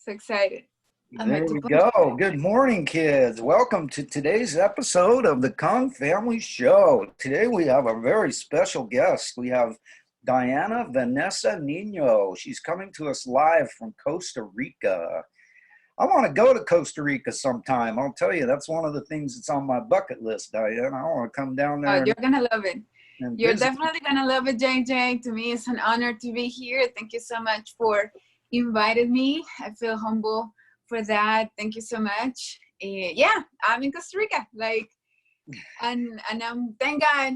So excited. I'm There at we go. Good morning, kids. Welcome to today's episode of the Kung Family Show. Today we have a very special guest. We have Diana Vanessa Nino. She's coming to us live from Costa Rica. I want to go to Costa Rica sometime. I'll tell you, that's one of the things that's on my bucket list, Diana. I want to come down there You're gonna love it. and You're visit. definitely gonna love it, JJ. To me, it's an honor to be here. Thank you so much for inviting me. I feel humble for that. Thank you so much. Yeah, I'm in Costa Rica. And I'm thank God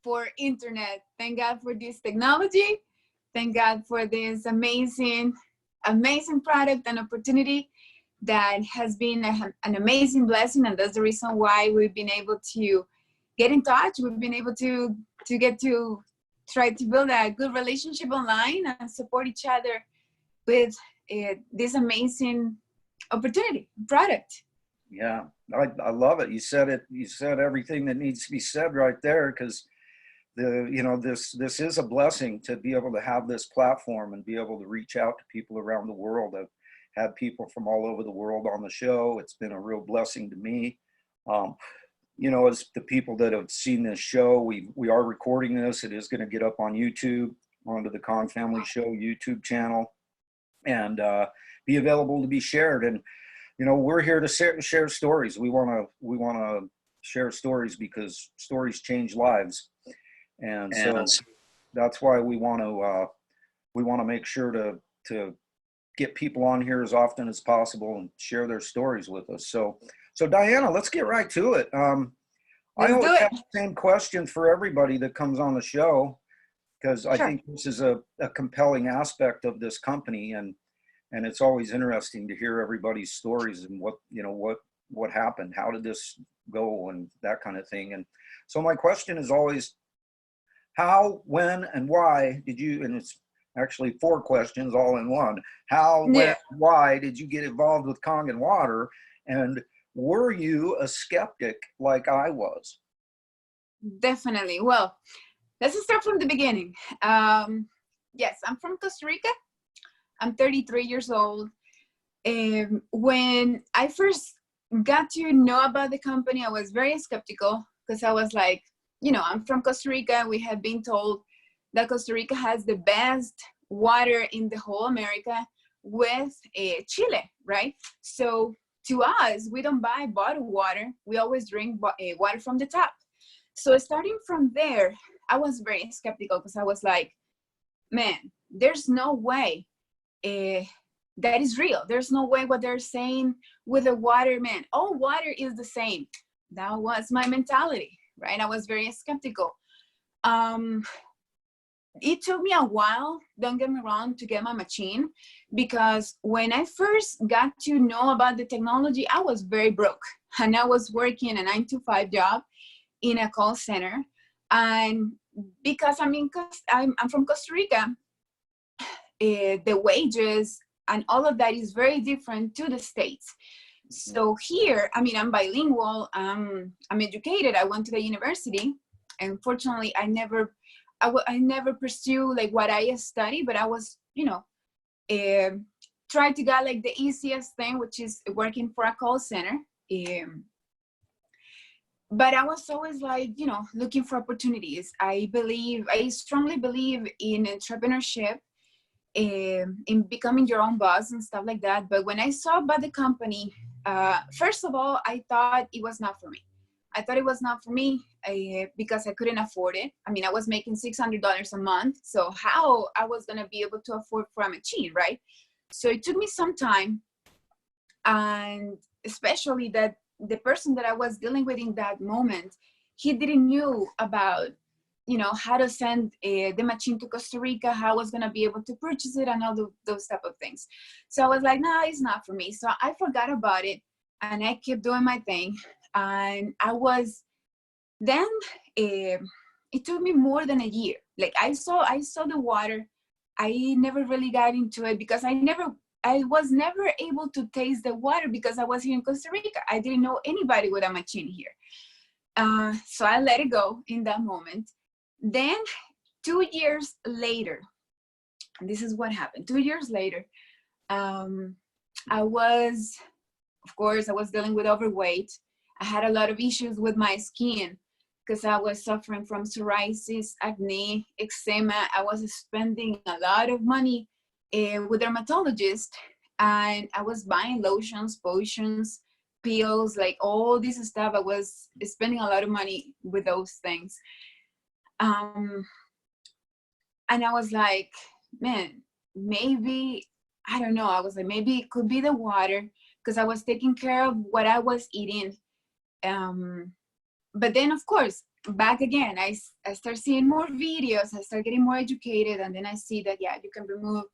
for internet. Thank God for this technology. Thank God for this amazing product and opportunity that has been an amazing blessing, and that's the reason why we've been able to get in touch. We've been able to get to try to build a good relationship online and support each other with this amazing opportunity product. Yeah, I love it. You said it. You said everything that needs to be said right there because this is a blessing to be able to have this platform and be able to reach out to people around the world. I've had people from all over the world on the show. It's been a real blessing to me. As the people that have seen this show, we are recording this. It is going to get up on YouTube, onto the Kong Family Show YouTube channel, and be available to be shared. And we're here to share stories. We want to share stories because stories change lives, and so that's why we want to make sure to get people on here as often as possible and share their stories with us. So Diana, let's get right to it. I Let's do always it. have the same question for everybody that comes on the show because I Sure. think this is a compelling aspect of this company, and it's always interesting to hear everybody's stories and what happened, how did this go, and that kind of thing. And so my question is always, how, when, and why did you, and it's actually 4 questions all in one. How, when, Yeah, why did you get involved with Kangen Water? And were you a skeptic like I was? definitely. Well, let's start from the beginning. Yes, I'm from Costa Rica. I'm 33 years old. When I first got to know about the company, I was very skeptical because I was like, I'm from Costa Rica. We have been told that Costa Rica has the best water in the whole America with Chile, right? So to us, we don't buy bottled water. We always drink water from the tap. So starting from there, I was very skeptical because I was like, man, there's no way that is real. There's no way what they're saying with the water, man. All water is the same. That was my mentality, right? I was very skeptical. It took me a while, don't get me wrong, to get my machine, because when I first got to know about the technology, I was very broke, and I was working a 9-to-5 job in a call center. And because I'm from Costa Rica, the wages and all of that is very different to the States. So here, I'm bilingual, I'm educated, I went to the university. Unfortunately, I never pursue like what I study, but I was, try to get like the easiest thing, which is working for a call center. But I was always like, looking for opportunities. I strongly believe in entrepreneurship, in becoming your own boss and stuff like that. But when I saw about the company, first of all, I thought it was not for me. I thought it was not for me because I couldn't afford it. I was making $600 a month. So how I was going to be able to afford for a machine, right? So it took me some time. And especially that the person that I was dealing with in that moment, he didn't knew about, how to send the machine to Costa Rica, how I was going to be able to purchase it and all those type of things. So I was like, no, it's not for me. So I forgot about it and I kept doing my thing. And then it took me more than a year. Like I saw the water. I never really got into it because I was never able to taste the water because I was here in Costa Rica. I didn't know anybody with a machine here. So I let it go in that moment. Then 2 years later, this is what happened. 2 years later, I was, of course, I was dealing with overweight. I had a lot of issues with my skin because I was suffering from psoriasis, acne, eczema. I was spending a lot of money with dermatologists, and I was buying lotions, potions, pills, like all this stuff. I was spending a lot of money with those things. Um, and I was like, man, maybe, I don't know. I was like, maybe it could be the water because I was taking care of what I was eating. Um, but then, of course, back again, I start seeing more videos. I start getting more educated. And then I see that, yeah, you can remove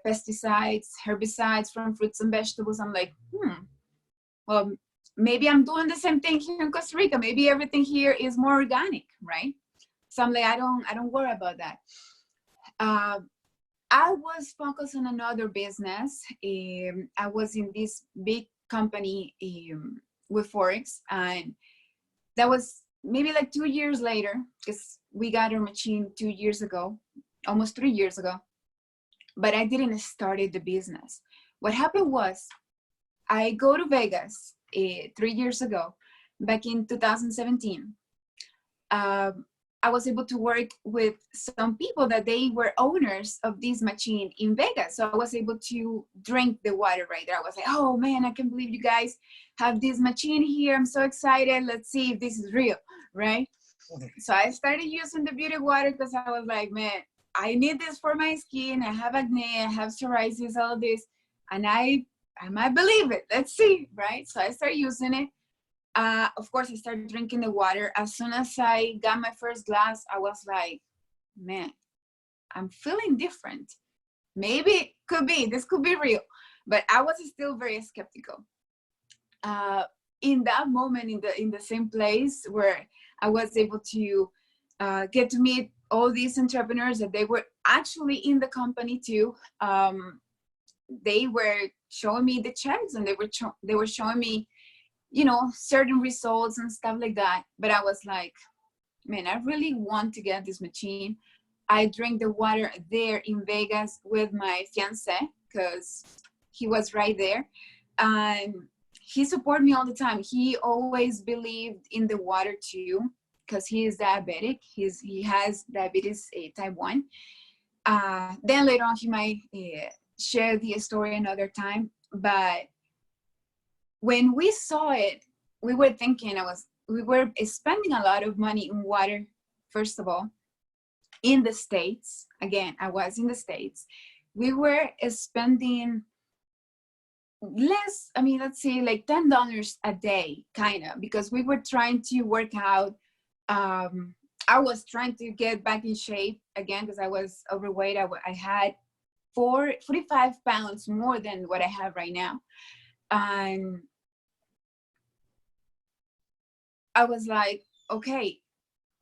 pesticides, herbicides from fruits and vegetables. I'm like, well, maybe I'm doing the same thing here in Costa Rica. Maybe everything here is more organic, right? So I'm like, I don't worry about that. Uh, I was focused on another business. I was in this big company with Forex, and that was maybe like 2 years later, because we got our machine 2 years ago, almost 3 years ago. But I didn't started the business. What happened was I go to Vegas 3 years ago, back in 2017. Um, I was able to work with some people that they were owners of this machine in Vegas. So I was able to drink the water right there. I was like, oh man, I can't believe you guys have this machine here. I'm so excited. Let's see if this is real, right? So I started using the beauty water because I was like, man, I need this for my skin. I have acne, I have psoriasis, all this. And I might believe it. Let's see, right? So I started using it. Of course, I started drinking the water. As soon as I got my first glass, I was like, man, I'm feeling different. Maybe this could be real. But I was still very skeptical. In that moment, in the same place where I was able to get to meet all these entrepreneurs that they were actually in the company too. They were showing me the checks, and they were showing me, certain results and stuff like that. But I was like, man, I really want to get this machine. I drank the water there in Vegas with my fiance because he was right there. And he supported me all the time. He always believed in the water too, because he is diabetic. He has diabetes type 1. Then later on, he might share the story another time. But when we saw it, we were thinking we were spending a lot of money in water, first of all, in the States. Again, I was in the States. We were spending less, let's say like $10 a day, kind of, because we were trying to work out. I was trying to get back in shape again because I was overweight. I had 45 pounds more than what I have right now. And I was like, okay,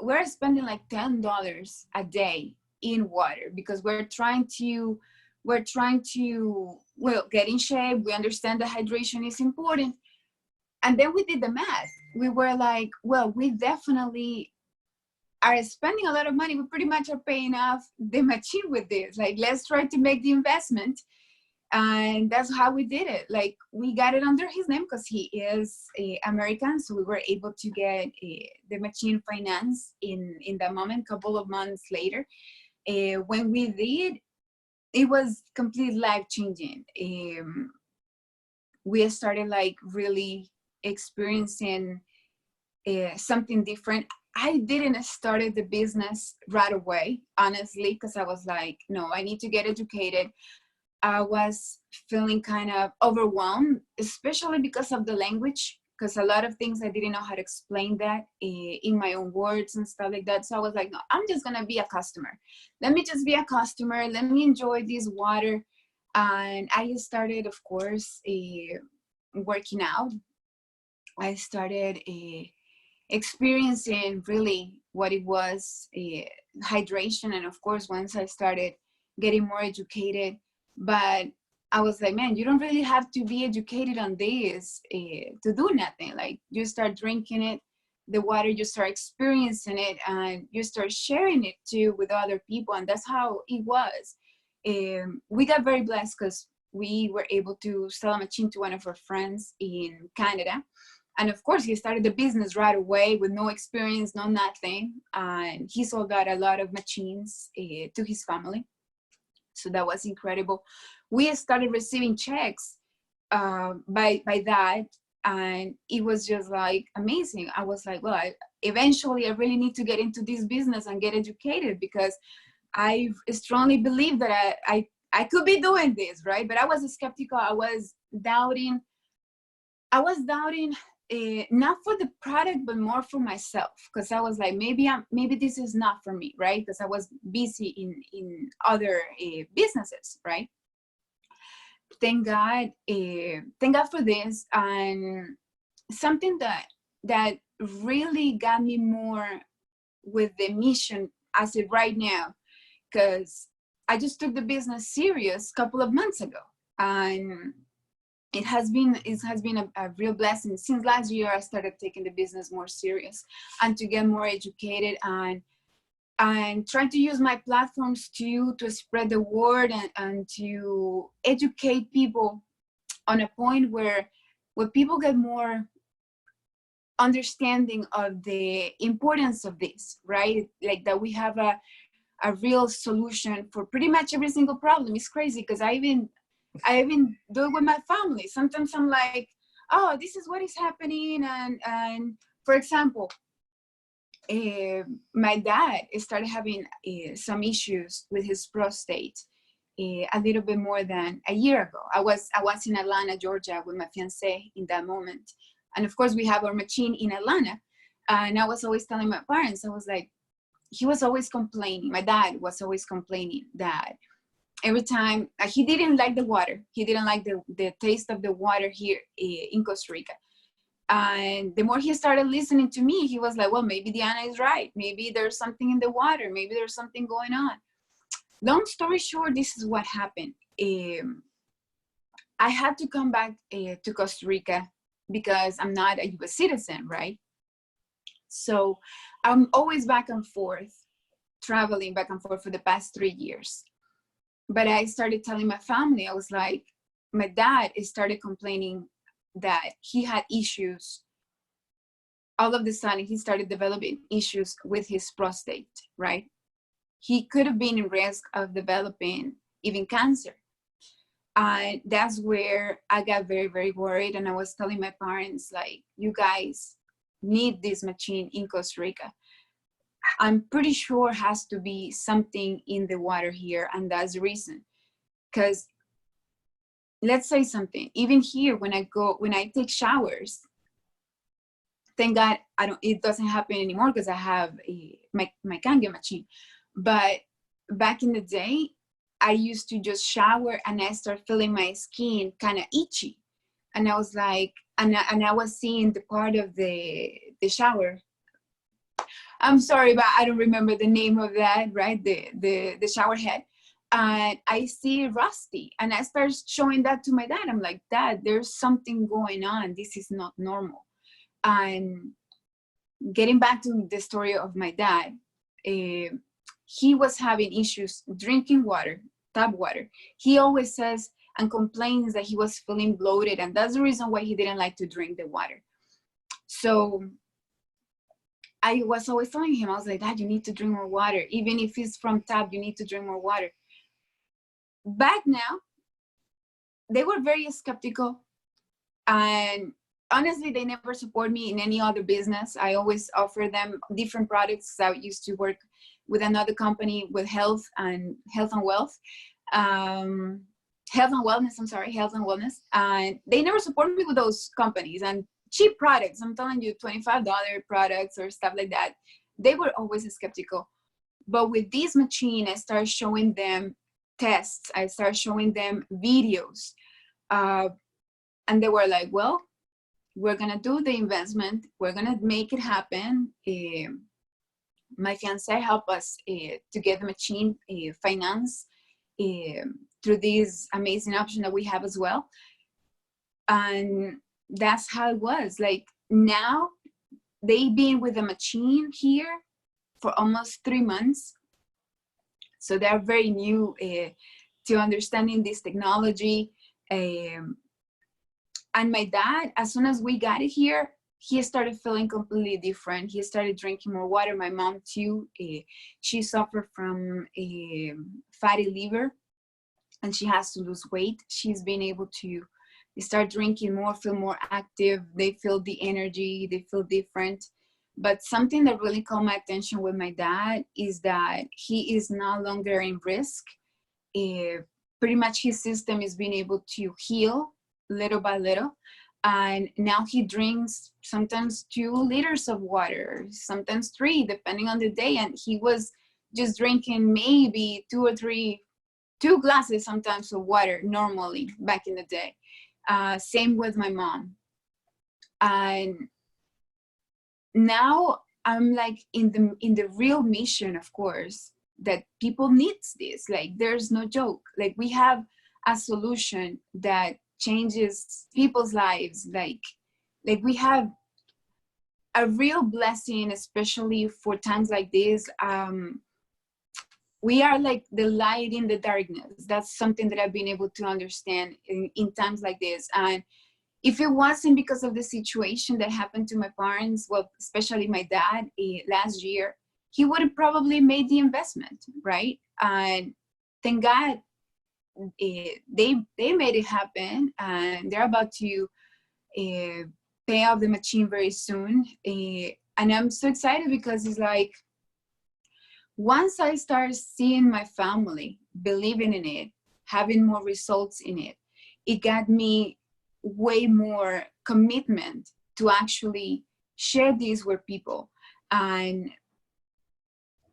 we're spending like $10 a day in water because we're trying to get in shape. We understand that hydration is important. And then we did the math. We were like, well, we definitely are spending a lot of money. We pretty much are paying off the machine with this. Like, let's try to make the investment. And that's how we did it. Like, we got it under his name because he is American. So we were able to get the machine financed in that moment, couple of months later. When we did, it was complete life changing. We started like really experiencing something different. I didn't start the business right away, honestly, because I was like, no, I need to get educated. I was feeling kind of overwhelmed, especially because of the language, because a lot of things I didn't know how to explain that in my own words and stuff like that. So I was like, no, I'm just going to be a customer. Let me just be a customer. Let me enjoy this water. And I started, of course, working out. I started experiencing really what it was, hydration. And of course, once I started getting more educated, but I was like, man, you don't really have to be educated on this to do nothing. Like, you start drinking it, the water, you start experiencing it, and you start sharing it too with other people. And that's how it was. We got very blessed because we were able to sell a machine to one of our friends in Canada. And of course, he started the business right away with no experience, no nothing. And he sold out a lot of machines to his family. So that was incredible. We started receiving checks by that. And it was just like amazing. I was like, well, eventually I really need to get into this business and get educated, because I strongly believe that I could be doing this, right? But I was skeptical. I was doubting. Not for the product, but more for myself, because I was like, maybe this is not for me, right? Because I was busy in other businesses, right? Thank God, for this. And something that really got me more with the mission as of right now, because I just took the business serious a couple of months ago, and it has been a real blessing. Since last year, I started taking the business more serious and to get more educated, and trying to use my platforms to spread the word, and to educate people on a point where people get more understanding of the importance of this, right? Like that we have a real solution for pretty much every single problem. It's crazy, because I even do it with my family. Sometimes I'm like, oh, this is what is happening. And for example, my dad started having some issues with his prostate a little bit more than a year ago. I was in Atlanta, Georgia with my fiance in that moment. And of course we have our machine in Atlanta. And I was always telling my parents, I was like, he was always complaining. My dad was always complaining that every time he didn't like the water. He didn't like the taste of the water here in Costa Rica. And the more he started listening to me, he was like, well, maybe Diana is right. Maybe there's something in the water. Maybe there's something going on. Long story short, this is what happened. I had to come back to Costa Rica because I'm not a US citizen, right? So I'm always back and forth, traveling back and forth for the past 3 years. But I started telling my family, I was like, my dad started complaining that he had issues. All of a sudden, he started developing issues with his prostate, right? He could have been in risk of developing even cancer. And that's where I got very, very worried. And I was telling my parents, like, you guys need this machine in Costa Rica. I'm pretty sure has to be something in the water here. And that's the reason. Because let's say something, even here, when I take showers, thank God it doesn't happen anymore because I have my Kangen machine. But back in the day, I used to just shower and I start feeling my skin kind of itchy. And I was like, and I was seeing the part of the shower. I'm sorry, but I don't remember the name of that, right? The shower head. And I see rusty. And I start showing that to my dad. I'm like, Dad, there's something going on. This is not normal. And getting back to the story of my dad, he was having issues drinking water, tap water. He always says and complains that he was feeling bloated, and that's the reason why he didn't like to drink the water. So I was always telling him, I was like, Dad, you need to drink more water. Even if it's from tap, you need to drink more water. Back now, they were very skeptical, and honestly, they never support me in any other business. I always offer them different products. I used to work with another company with health and wealth. Health and wellness. And they never support me with those companies and cheap products. I'm telling you, $25 products or stuff like that. They were always skeptical. But with this machine, I started showing them tests. I started showing them videos. And they were like, well, we're going to do the investment. We're going to make it happen. My fiance helped us to get the machine financed through this amazing option that we have as well. And that's how it was. Like now, they've been with the machine here for almost 3 months. So they're very new to understanding this technology. Um, and my dad, as soon as we got it here, he started feeling completely different. He started drinking more water. My mom too. She suffered from a fatty liver, and she has to lose weight. She's been able to start drinking more, feel more active. They feel the energy. They feel different. But something that really caught my attention with my dad is that he is no longer in risk. Pretty much his system is being able to heal little by little. And now he drinks sometimes 2 liters of water, sometimes 3, depending on the day. And he was just drinking maybe 2 glasses sometimes of water normally back in the day. Same with my mom. And now I'm like in the real mission, of course, that people needs this. Like, there's no joke. Like, we have a solution that changes people's lives. Like we have a real blessing, especially for times like this. We are like the light in the darkness. That's something that I've been able to understand in times like this. And if it wasn't because of the situation that happened to my parents, well, especially my dad last year, he would have probably made the investment, right? And thank God they made it happen, and they're about to pay off the machine very soon. And I'm so excited because it's like, once I start seeing my family believing in it, having more results in it, it got me way more commitment to actually share this with people. And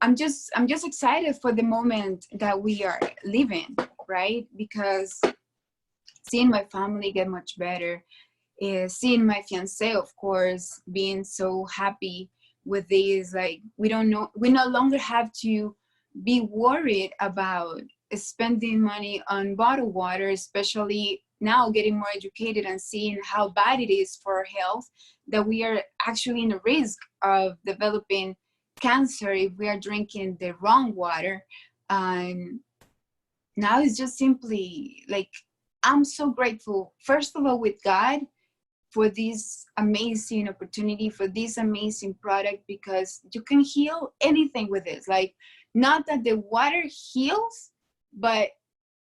I'm just excited for the moment that we are living, right? Because seeing my family get much better, seeing my fiance, of course, being so happy with this, like, we no longer have to be worried about spending money on bottled water, especially now getting more educated and seeing how bad it is for our health, that we are actually in the risk of developing cancer if we are drinking the wrong water. And now it's just simply like, I'm so grateful, first of all, with God for this amazing opportunity, for this amazing product, because you can heal anything with this. Like, not that the water heals, but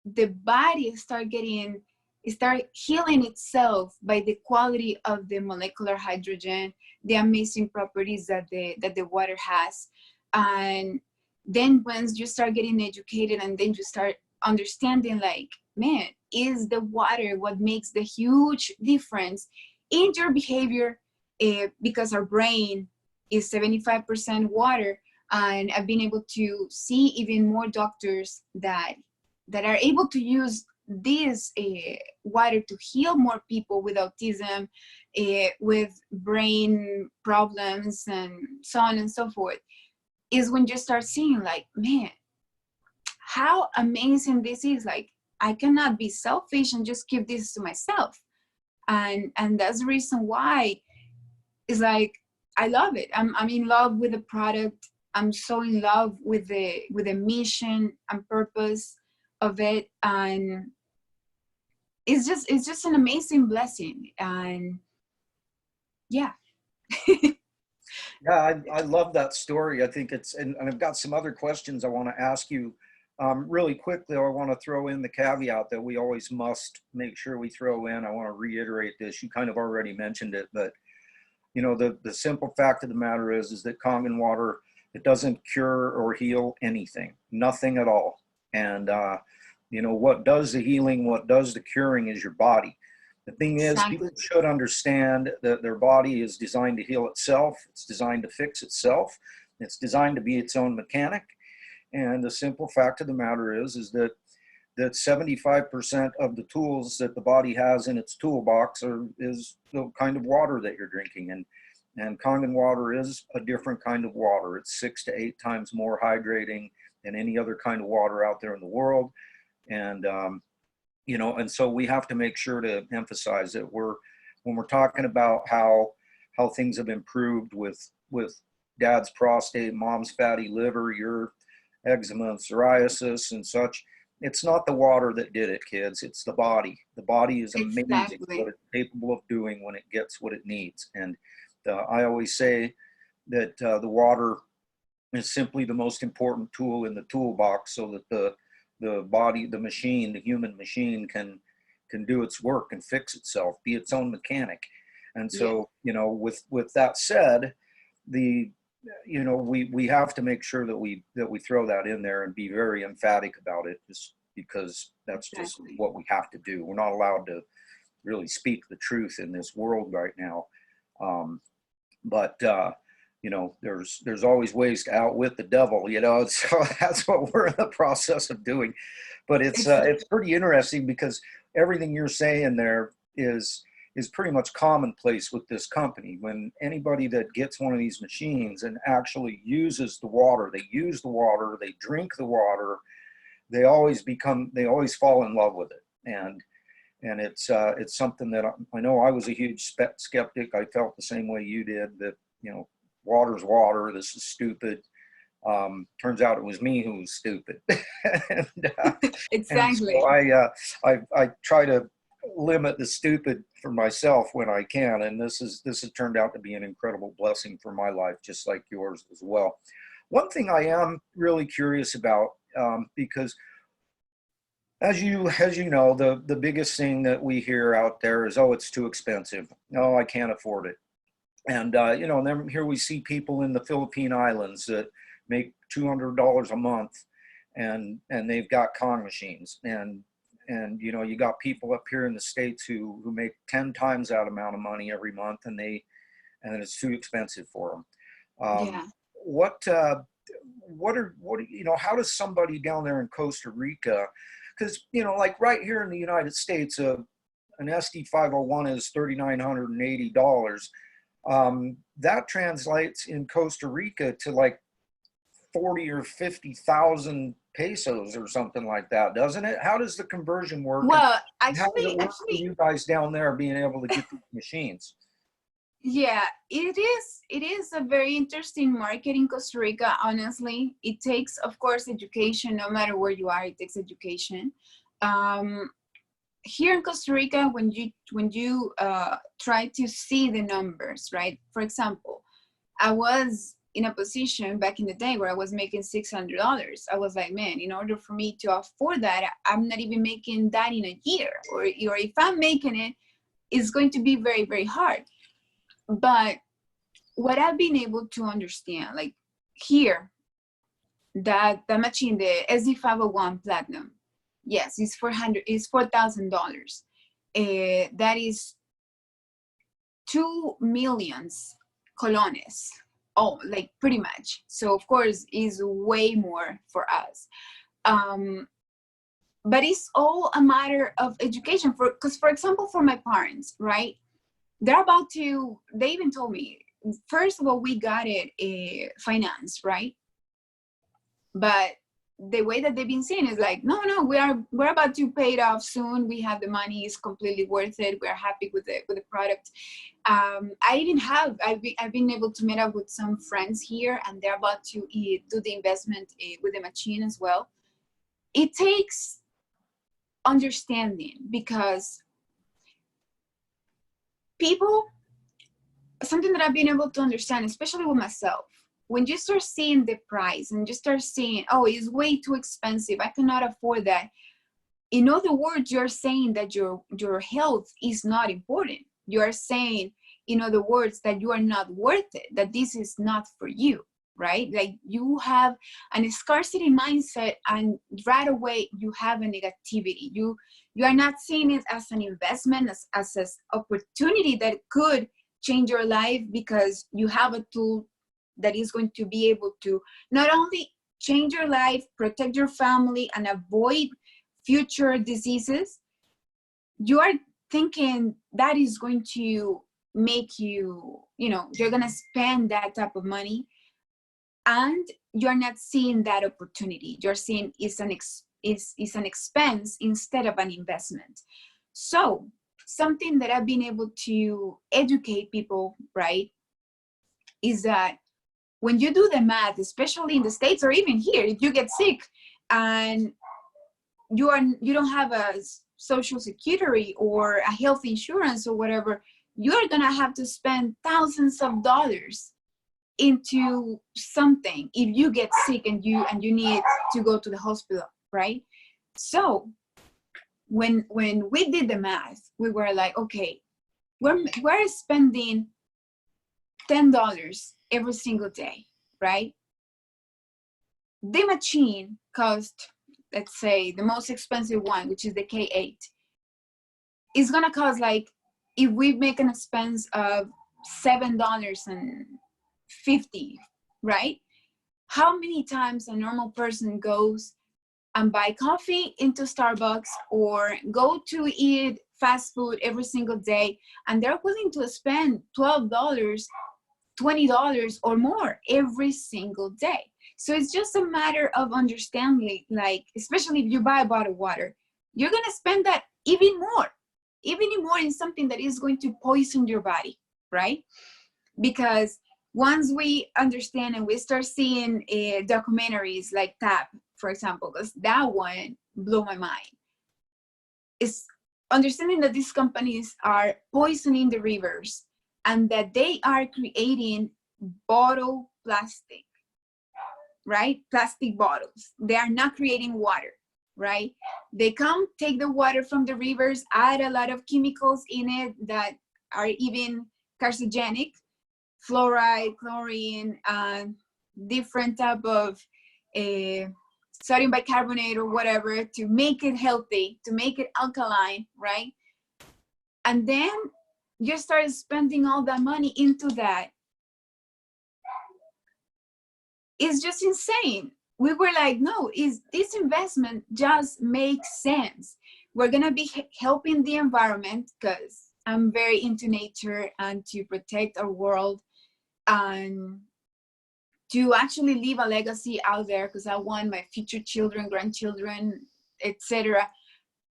the body start healing itself by the quality of the molecular hydrogen, the amazing properties that the water has. And then once you start getting educated, and then you start understanding, like, man, is the water what makes the huge difference in your behavior, because our brain is 75% water. And I've been able to see even more doctors that are able to use this water to heal more people with autism, with brain problems, and so on and so forth, is when you start seeing, like, man, how amazing this is. Like, I cannot be selfish and just give this to myself. And that's the reason why it's like, I love it. I'm in love with the product. I'm so in love with the mission and purpose of it. And it's just an amazing blessing. And yeah. Yeah, I love that story. I think it's, and I've got some other questions I want to ask you. Really quickly, I want to throw in the caveat that we always must make sure we throw in. I want to reiterate this. You kind of already mentioned it, but you know, the simple fact of the matter is that Kangen water, it doesn't cure or heal anything, nothing at all. And you know, what does the healing, what does the curing is your body. The thing is, people should understand that their body is designed to heal itself. It's designed to fix itself. It's designed to be its own mechanic. And the simple fact of the matter is that 75% of the tools that the body has in its toolbox is the kind of water that you're drinking. And Kangen water is a different kind of water. It's 6 to 8 times more hydrating than any other kind of water out there in the world. And you know, and so we have to make sure to emphasize that when we're talking about how things have improved with dad's prostate, mom's fatty liver, your eczema and psoriasis and such, it's not the water that did it, kids. It's the body. The body is amazing what Exactly. it's capable of doing when it gets what it needs. And I always say that the water is simply the most important tool in the toolbox, so that the body, the machine, the human machine can do its work and fix itself, be its own mechanic. And Yeah, so, with that said, the we have to make sure that we throw that in there and be very emphatic about it, just because that's just exactly. what we have to do. We're not allowed to really speak the truth in this world right now. But there's always ways to outwit the devil, so that's what we're in the process of doing. But it's Exactly. pretty interesting, because everything you're saying there is pretty much commonplace with this company. When anybody that gets one of these machines and actually uses the water, they use the water, they drink the water, they always fall in love with it. And it's something that I know I was a huge skeptic. I felt the same way you did, that water's water, this is stupid. Turns out it was me who was stupid. and, uh, and so Exactly. I try to limit the stupid for myself when I can, and this has turned out to be an incredible blessing for my life, just like yours as well. One thing I am really curious about, because as you know, the biggest thing that we hear out there is, oh, it's too expensive. No, I can't afford it. And and then here we see people in the Philippine Islands that make $200 a month, and they've got Kong machines. And you got people up here in the States who make 10 times that amount of money every month, and it's too expensive for them. Yeah. What how does somebody down there in Costa Rica, because like right here in the United States, an SD 501 is $3,980. That translates in Costa Rica to like 40 or 50,000 pesos or something like that, doesn't it? How does the conversion work, and Well, how does it actually, work for you guys down there being able to get these machines? yeah, it is. It is a very interesting market in Costa Rica. Honestly, it takes, of course, education. No matter where you are, it takes education. Um, Here in Costa Rica, when you try to see the numbers, right? For example, I was in a position back in the day where I was making $600. I was like, man, in order for me to afford that, I'm not even making that in a year, or if I'm making it, it's going to be very, very hard. But what I've been able to understand, like here, that the machine, the SD 501 Platinum, yes, it's $4,000. That is 2 million colones. Oh, like pretty much. So of course, is way more for us. Um, but it's all a matter of education. Because for example, for my parents, right? They're about to. They even told me, first of all, we got it finance, right? But the way that they've been seeing is like, no, we're about to pay it off soon. We have the money; it's completely worth it. We're happy with the product. I even have I've been able to meet up with some friends here, and they're about to do the investment with the machine as well. It takes understanding, because people, something that I've been able to understand, especially with myself, when you start seeing the price and you start seeing, oh, it's way too expensive, I cannot afford that. In other words, you're saying that your health is not important. You are saying, in other words, that you are not worth it, that this is not for you, right? Like you have an scarcity mindset, and right away you have a negativity. You are not seeing it as an investment, as an opportunity that could change your life, because you have a tool that is going to be able to not only change your life, protect your family, and avoid future diseases. You are thinking that is going to make you, you're going to spend that type of money, and you're not seeing that opportunity. You're seeing is an expense instead of an investment. So something that I've been able to educate people, right, is that when you do the math, especially in the States or even here, if you get sick and you don't have a social security or a health insurance or whatever, you're gonna have to spend thousands of dollars into something if you get sick and you need to go to the hospital, right? So when we did the math, we were like, okay, we're spending $10 every single day, right? The machine cost, let's say the most expensive one, which is the K8, is gonna cost, like, if we make an expense of $7.50, right? How many times a normal person goes and buy coffee into Starbucks or go to eat fast food every single day, and they're willing to spend $12, $20 or more every single day? So it's just a matter of understanding, like, especially if you buy a bottle of water, you're gonna spend that even more in something that is going to poison your body, right? Because once we understand and we start seeing documentaries like TAP, for example, because that one blew my mind, is understanding that these companies are poisoning the rivers and that they are creating bottle plastic, right? Plastic bottles. They are not creating water, right? They come take the water from the rivers, add a lot of chemicals in it that are even carcinogenic, fluoride, chlorine, different type of sodium bicarbonate or whatever to make it healthy, to make it alkaline, right? And then you start spending all that money into that. It's just insane. We were like, no, is this investment just makes sense? We're gonna be helping the environment, because I'm very into nature and to protect our world and to actually leave a legacy out there, because I want my future children, grandchildren, etc.,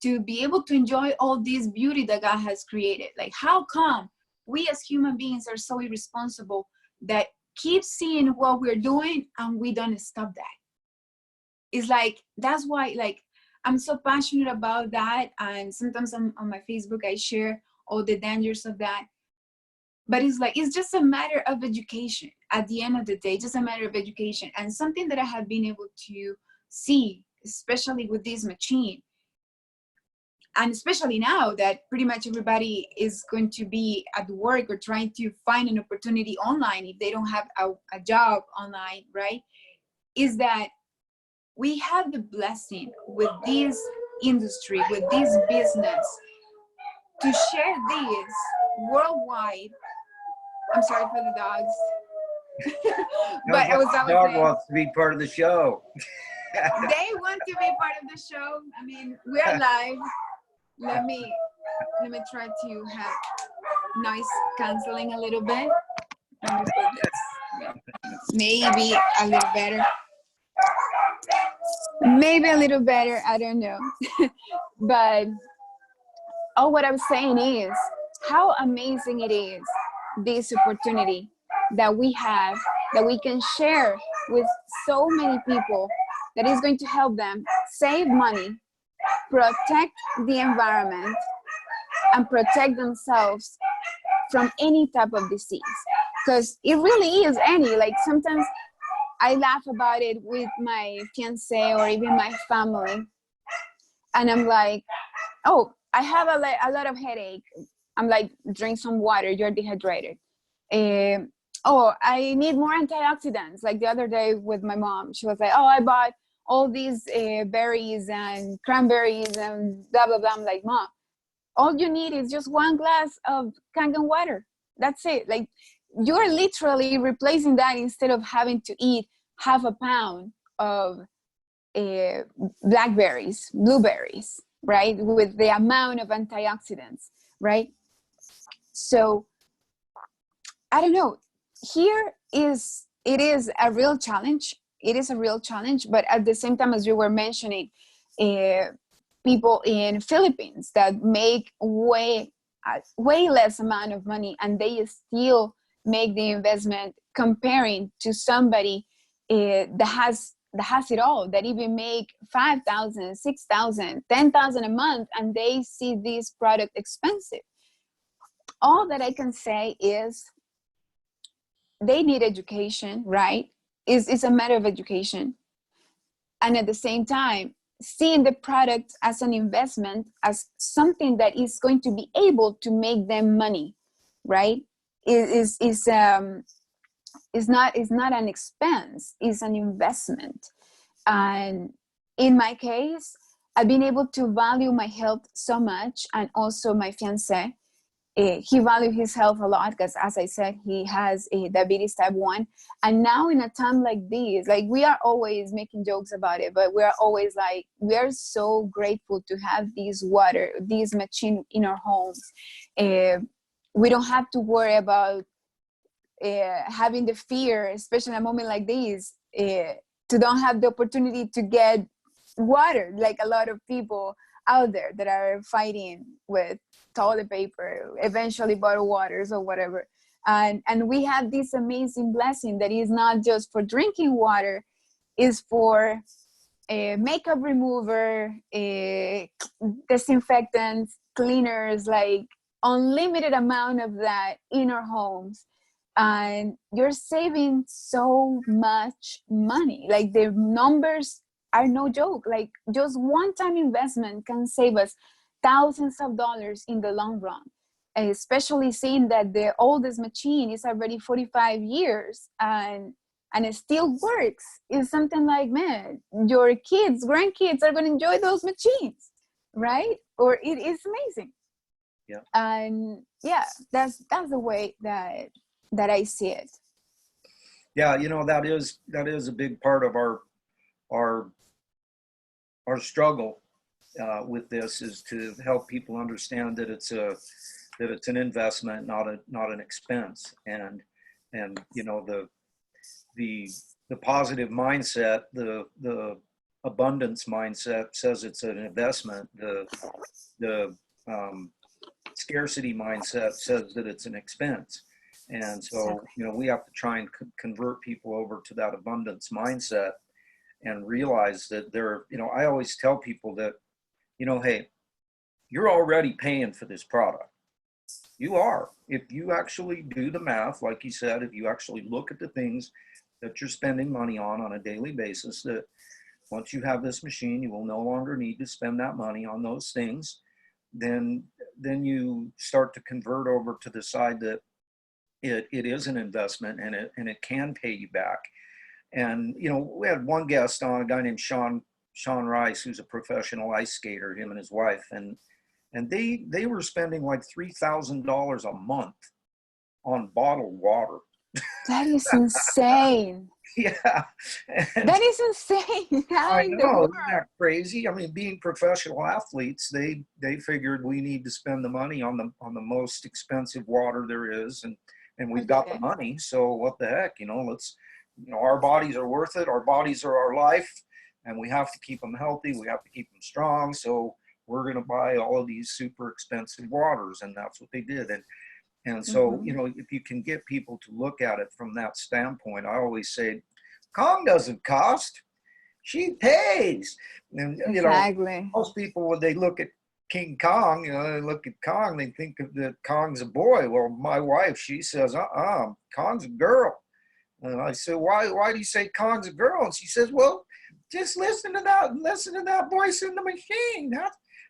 to be able to enjoy all this beauty that God has created. Like, how come we as human beings are so irresponsible that keep seeing what we're doing and we don't stop that? It's like, that's why, like, I'm so passionate about that. And sometimes on my Facebook, I share all the dangers of that. But it's like, it's just a matter of education at the end of the day, just a matter of education. And something that I have been able to see, especially with this machine, and especially now that pretty much everybody is going to be at work or trying to find an opportunity online if they don't have a job online, right? Is that we have the blessing with this industry, with this business, to share this worldwide. I'm sorry for the dogs. But I was dog saying, wants to be part of the show. they want to be part of the show. I mean, we are live. Let me try to have noise canceling a little bit. Let me put this. Maybe a little better. Maybe a little better, I don't know. But what I'm saying is how amazing it is, this opportunity that we have, that we can share with so many people, that is going to help them save money, protect the environment, and protect themselves from any type of disease. Because it really is any, like, sometimes I laugh about it with my fiance or even my family. And I'm like, oh, I have a lot of headache. I'm like, drink some water, you're dehydrated. Oh, I need more antioxidants. Like the other day with my mom, she was like, oh, I bought all these berries and cranberries and blah, blah, blah. I'm like, Mom, all you need is just one glass of Kangen water. That's it. Like, you're literally replacing that instead of having to eat half a pound of blackberries, blueberries, right? With the amount of antioxidants, right? So I don't know. It is a real challenge. It is a real challenge, but at the same time, as you were mentioning, people in Philippines that make way less amount of money, and they still make the investment, comparing to somebody that has that has it all, that even make 5,000, 6,000, 10,000 a month, and they see this product expensive. All that I can say is they need education, right? It's a matter of education. And at the same time, seeing the product as an investment, as something that is going to be able to make them money, right? Is not an expense, it's an investment. And in my case, I've been able to value my health so much, and also my fiance. He values his health a lot because, as I said, he has a diabetes type 1. And now in a time like this, like, we are always making jokes about it, but we are always like, we are so grateful to have this machine in our homes. We don't have to worry about having the fear, especially in a moment like this, to don't have the opportunity to get water, like a lot of people out there that are fighting with toilet paper, eventually bottled waters or whatever. And we have this amazing blessing that is not just for drinking water, is for makeup remover, disinfectants, cleaners, like unlimited amount of that in our homes. And you're saving so much money. Like, the numbers are no joke. Like, just one-time investment can save us thousands of dollars in the long run, especially seeing that the oldest machine is already 45 years and it still works. It's something like, man, your kids, grandkids are going to enjoy those machines, right? Or it is amazing. Yeah. And yeah, that's the way that I see it. Yeah, you know, that is a big part of our our struggle with this, is to help people understand that it's an investment, not an expense. And you know, the positive mindset, the abundance mindset says it's an investment. The scarcity mindset says that it's an expense. And so, Exactly. you know, we have to try and convert people over to that abundance mindset and realize that you know, I always tell people that, you know, hey, you're already paying for this product. You are. If you actually do the math, like you said, if you actually look at the things that you're spending money on a daily basis, that once you have this machine, you will no longer need to spend that money on those things. Then you start to convert over to the side that it is an investment, and it can pay you back. And you know, we had one guest on, a guy named Sean Rice, who's a professional ice skater, him and his wife, and they were spending like $3,000 a month on bottled water. That is insane. Yeah. And That is insane. How I in the know, world? isn't that crazy? I mean, being professional athletes, they figured we need to spend the money on the most expensive water there is, and we've got the Okay. money, so what the heck, you know, let's, you know, our bodies are worth it. Our bodies are our life, and we have to keep them healthy. We have to keep them strong. So we're going to buy all of these super expensive waters, and that's what they did. And so, you Mm-hmm. know, if you can get people to look at it from that standpoint, I always say, Kong doesn't cost, she pays. And, you know, Exactly. most people, when they look at King Kong, you know, they look at Kong, they think of that Kong's a boy. Well, my wife, she says, Kong's a girl. And I said, why do you say Kong's a girl? And she says, well, just listen to that voice in the machine.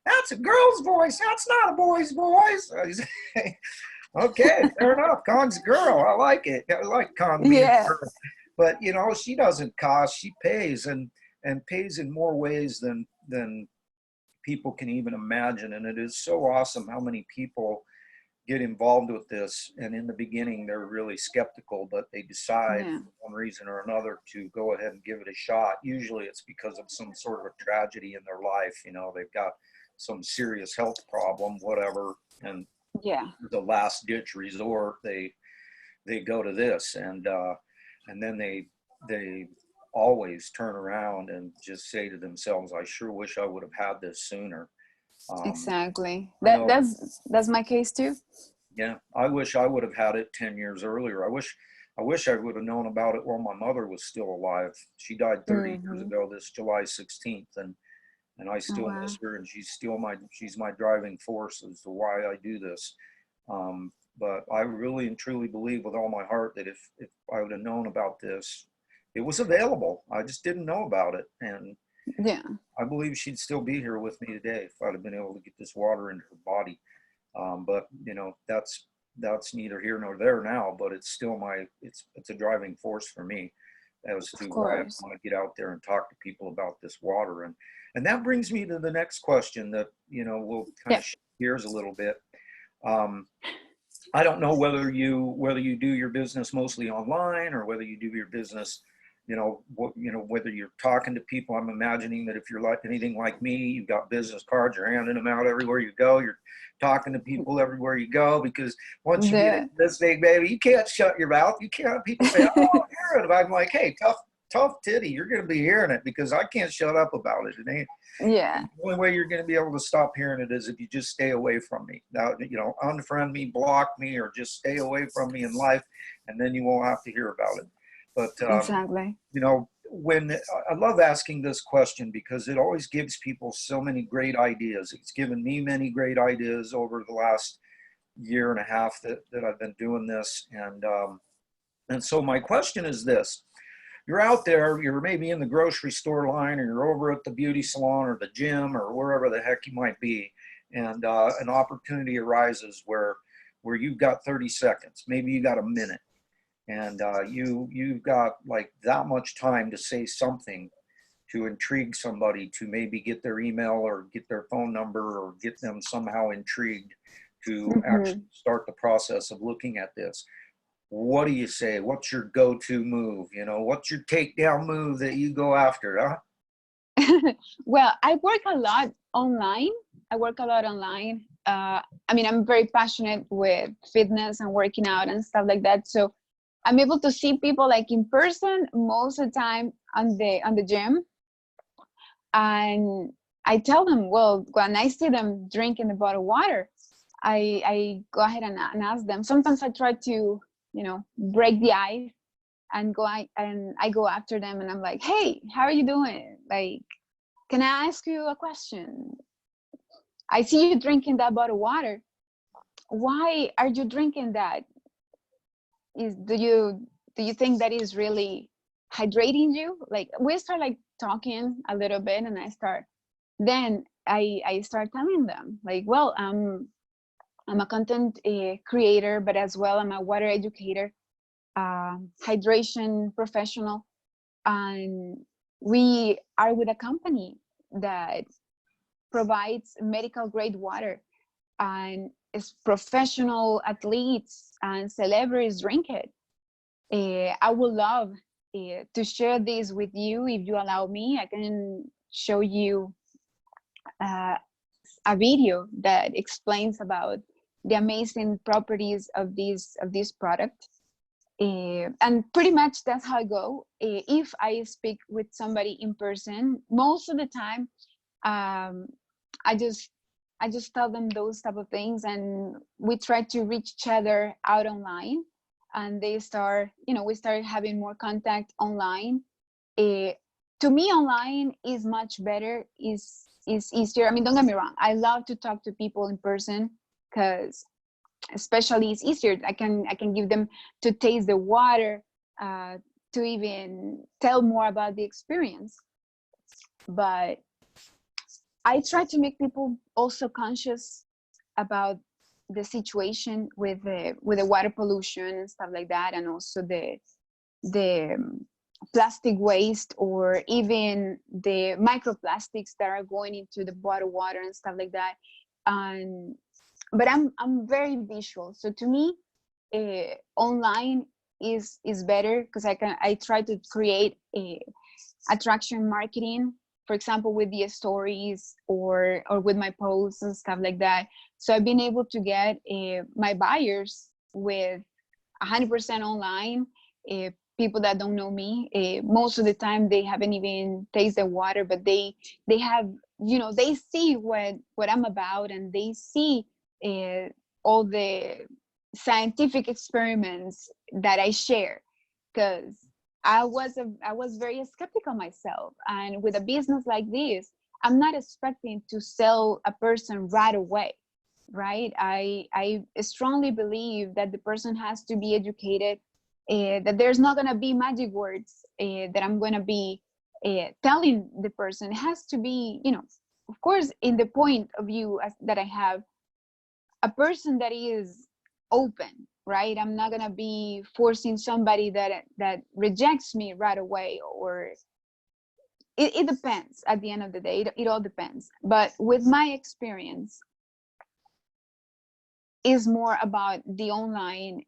That's a girl's voice. That's not a boy's voice. I say, okay, fair enough. Kong's a girl. I like it. I like Kong being a Yeah. girl. But you know, she doesn't cost. She pays, and pays in more ways than people can even imagine. And it is so awesome how many people get involved with this. And in the beginning, they're really skeptical, but they decide Yeah. for one reason or another to go ahead and give it a shot. Usually it's because of some sort of a tragedy in their life. You know, they've got some serious health problem, whatever. And Yeah. the last ditch resort, they go to this, and then they always turn around and just say to themselves, I sure wish I would have had this sooner. Um, Exactly. I That know, that's my case too. yeah, I wish I would have had it 10 years earlier. I wish, I wish I would have known about it while my mother was still alive. She died 30 years Mm-hmm. ago, this July 16th, and I Oh, still wow. miss her, and she's my driving force as to why I do this. But I really and truly believe with all my heart that if I would have known about this, it was available. I just didn't know about it, and Yeah. I believe she'd still be here with me today if I'd have been able to get this water into her body. But that's neither here nor there now. But it's still it's a driving force for me as to Of why I course. want to get out there and talk to people about this water. And that brings me to the next question that will kind Yeah. of shift gears a little bit. Um, I don't know whether you do your business mostly online or whether you do your business, whether you're talking to people. I'm imagining that if you're like anything like me, you've got business cards, you're handing them out everywhere you go. You're talking to people everywhere you go because once you get The into this big baby, you can't shut your mouth. You can't. People say, "Oh, I'm hearing it." I'm like, "Hey, tough titty, you're going to be hearing it because I can't shut up about it. It ain't yeah. the only way you're going to be able to stop hearing it is if you just stay away from me. Now, unfriend me, block me, or just stay away from me in life, and then you won't have to hear about it. But Exactly. when I love asking this question because it always gives people so many great ideas. It's given me many great ideas over the last year and a half that I've been doing this, and so my question is this: you're out there, you're maybe in the grocery store line, or you're over at the beauty salon or the gym or wherever the heck you might be, and an opportunity arises where you've got 30 seconds, maybe you got a minute, and you've got like that much time to say something to intrigue somebody to maybe get their email or get their phone number or get them somehow intrigued to actually Hmm. start the process of looking at this. What do you say? What's your go-to move? What's your takedown move that you go after? Huh? Well, I work a lot online. I work a lot online. I mean, I'm very passionate with fitness and working out and stuff like that. So I'm able to see people like in person most of the time on the gym. And I tell them, well, when I see them drinking a bottle of water, I go ahead and ask them. Sometimes I try to, break the ice and I go after them and I'm like, hey, how are you doing? Like, can I ask you a question? I see you drinking that bottle of water. Why are you drinking that? Is do you think that is really hydrating you? Like we start like talking a little bit and I start telling them like, well, I'm a content creator, but as well I'm a water educator, hydration professional, and we are with a company that provides medical grade water and is professional athletes and celebrities drink it. I would love to share this with you if you allow me. I can show you uh, a video that explains about the amazing properties of this product. And pretty much that's how I go. If I speak with somebody in person, most of the time, um, I just I just tell them those type of things, and we try to reach each other out online, and we start having more contact online. Uh, to me, online is much better. Is easier. I mean, don't get me wrong. I love to talk to people in person because especially it's easier. I can give them to taste the water, uh, to even tell more about the experience. But I try to make people also conscious about the situation with the water pollution and stuff like that, and also the plastic waste or even the microplastics that are going into the bottled water and stuff like that. And but I'm very visual, so to me, online is better because I try to create a attraction marketing, for example, with the stories or with my posts and stuff like that. So I've been able to get my buyers with 100% online. People that don't know me, most of the time they haven't even tasted water, but they have, they see what I'm about, and they see uh, all the scientific experiments that I share. because I was very skeptical myself. And with a business like this, I'm not expecting to sell a person right away, right? I strongly believe that the person has to be educated, that there's not gonna be magic words that I'm gonna be telling the person. It has to be, you know, of course, in the point of view that I have, a person that is open, right? I'm not gonna be forcing somebody that rejects me right away, or it depends. At the end of the day, it all depends. But with my experience, is more about the online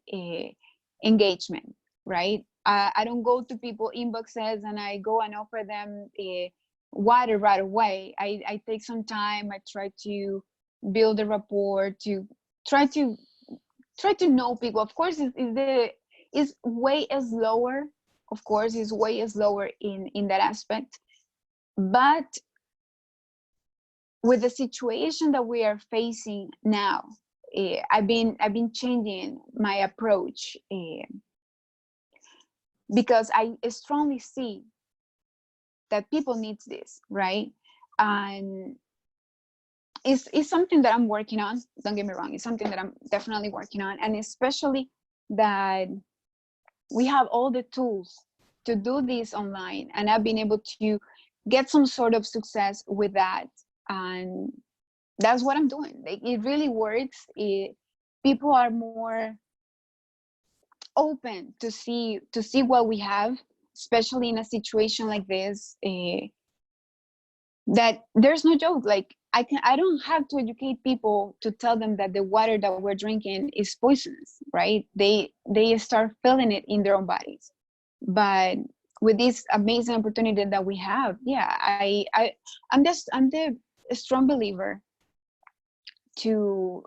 engagement, right? I don't go to people inboxes and I go and offer them water right away. I take some time. I try to build a rapport, to try to try to know people. Of course, is way slower. Of course, is way slower in that aspect. But with the situation that we are facing now, I've been changing my approach, because I strongly see that people need this, right? And it's something that I'm working on. Don't get me wrong, it's something that I'm definitely working on, and especially that we have all the tools to do this online, and I've been able to get some sort of success with that, and that's what I'm doing. Like, it really works. People are more open to see what we have, especially in a situation like this. That there's no joke. Like, I don't have to educate people to tell them that the water that we're drinking is poisonous, right? They start feeling it in their own bodies. But with this amazing opportunity that we have, yeah, I'm the strong believer to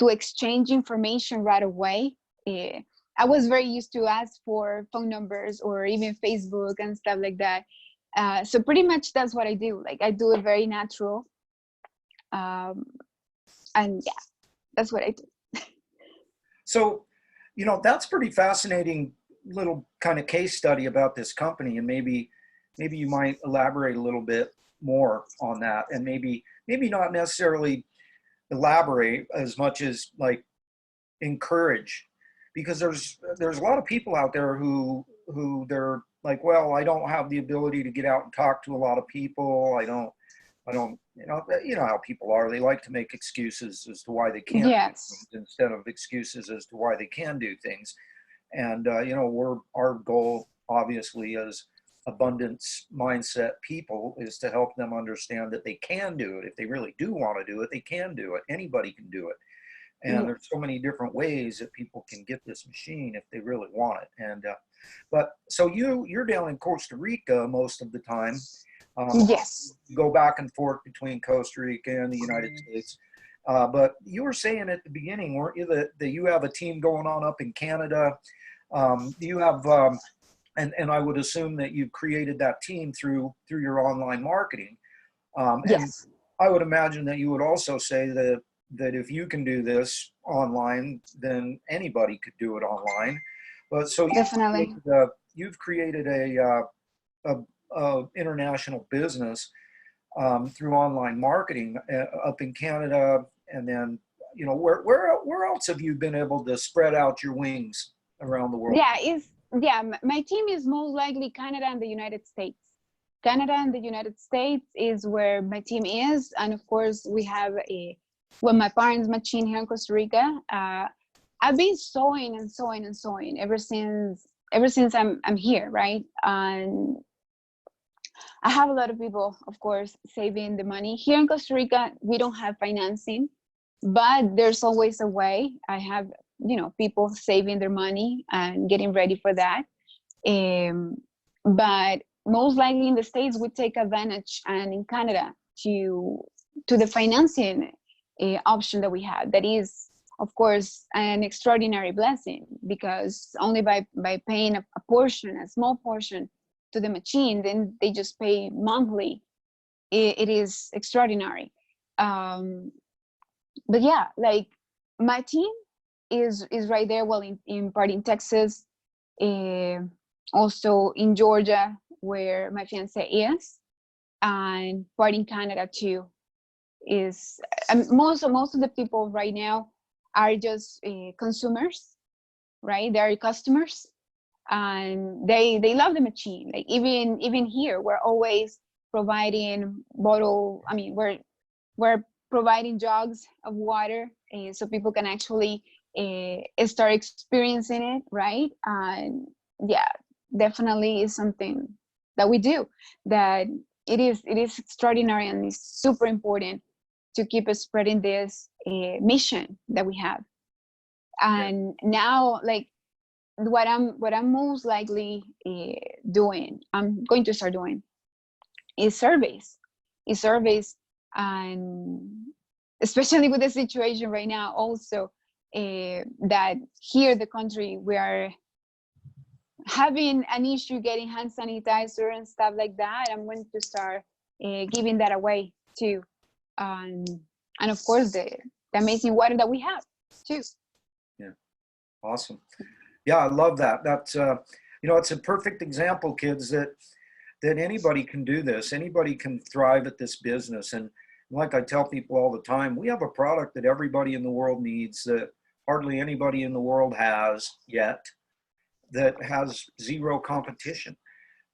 exchange information right away. Eh, I was very used to ask for phone numbers or even Facebook and stuff like that. So pretty much that's what I do. Like, I do it very natural. Um, and yeah, that's what I do. So, you know, that's pretty fascinating little kind of case study about this company, and maybe you might elaborate a little bit more on that, and maybe not necessarily elaborate as much as like encourage, because there's a lot of people out there who they're like, well, I don't have the ability to get out and talk to a lot of people. I don't, you know how people are. They like to make excuses as to why they can't do Yes. things instead of excuses as to why they can do things. And you know, our goal, obviously, as abundance mindset people, is to help them understand that they can do it. If they really do want to do it, they can do it. Anybody can do it. And Yeah. there's so many different ways that people can get this machine if they really want it. And but so you're down in Costa Rica most of the time. Yes. You go back and forth between Costa Rica and the United States. But you were saying at the beginning, weren't you, that you have a team going on up in Canada? You have, and I would assume that you've created that team through your online marketing. And Yes. I would imagine that you would also say that if you can do this online, then anybody could do it online. But so Definitely. you've created a international business through online marketing up in Canada, and then you know where else have you been able to spread out your wings around the world? Yeah, is yeah, my team is most likely Canada and the United States. Canada and the United States is where my team is, and of course we have my parents' machine here in Costa Rica. I've been sewing and sewing and sewing ever since I'm here, right? And I have a lot of people, of course, saving the money. Here in Costa Rica, we don't have financing, but there's always a way. I have, people saving their money and getting ready for that. But most likely in the States, we take advantage, and in Canada, to the financing option that we have. That is, of course, an extraordinary blessing, because only by paying a portion, a small portion, to the machine, then they just pay monthly. It is extraordinary. But yeah, like, my team is right there. Well, in part in Texas, also in Georgia, where my fiance is, and part in Canada too. Is most of the people right now are just consumers, right? They are customers, and they love the machine. Like even here, we're always providing bottle. I mean, we're providing jugs of water so people can actually start experiencing it, right? And yeah, definitely is something that we do, that it is extraordinary and is super important to keep spreading this mission that we have. Yeah. And now, like, what I'm most likely doing, I'm going to start doing, is surveys, and especially with the situation right now, also that here in the country we are having an issue getting hand sanitizer and stuff like that. I'm going to start giving that away too, and of course the amazing water that we have too. Yeah. Awesome. Yeah, I love that. That's it's a perfect example, kids, that anybody can do this. Anybody can thrive at this business. And like I tell people all the time, we have a product that everybody in the world needs, that hardly anybody in the world has yet, that has zero competition.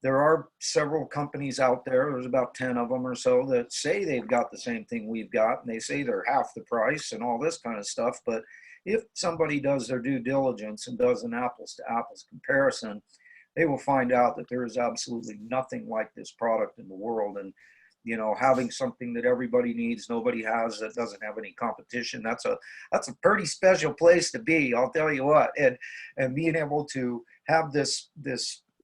There are several companies out there, there's about 10 of them or so, that say they've got the same thing we've got, and they say they're half the price and all this kind of stuff. But if somebody does their due diligence and does an apples to apples comparison, they will find out that there is absolutely nothing like this product in the world. And having something that everybody needs, nobody has, that doesn't have any competition, that's a pretty special place to be, I'll tell you what. And being able to have this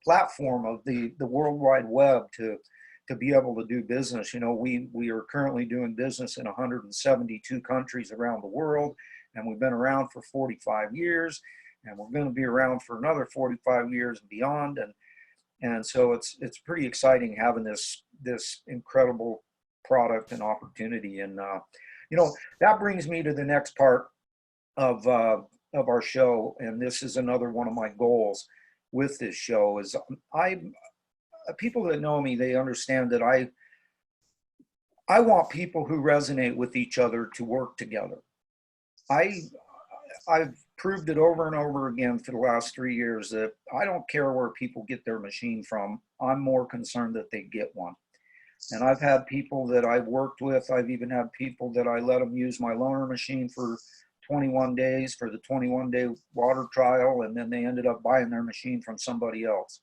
platform of the World Wide Web to be able to do business. We are currently doing business in 172 countries around the world, and we've been around for 45 years, and we're going to be around for another 45 years and beyond. And so it's pretty exciting having this incredible product and opportunity. And that brings me to the next part of our show, and this is another one of my goals with this show. Is people that know me, they understand that I want people who resonate with each other to work together. I've proved it over and over again for the last 3 years that I don't care where people get their machine from. I'm more concerned that they get one. And I've had people that I've worked with, I've even had people that I let them use my loaner machine for 21 days for the 21-day water trial, and then they ended up buying their machine from somebody else.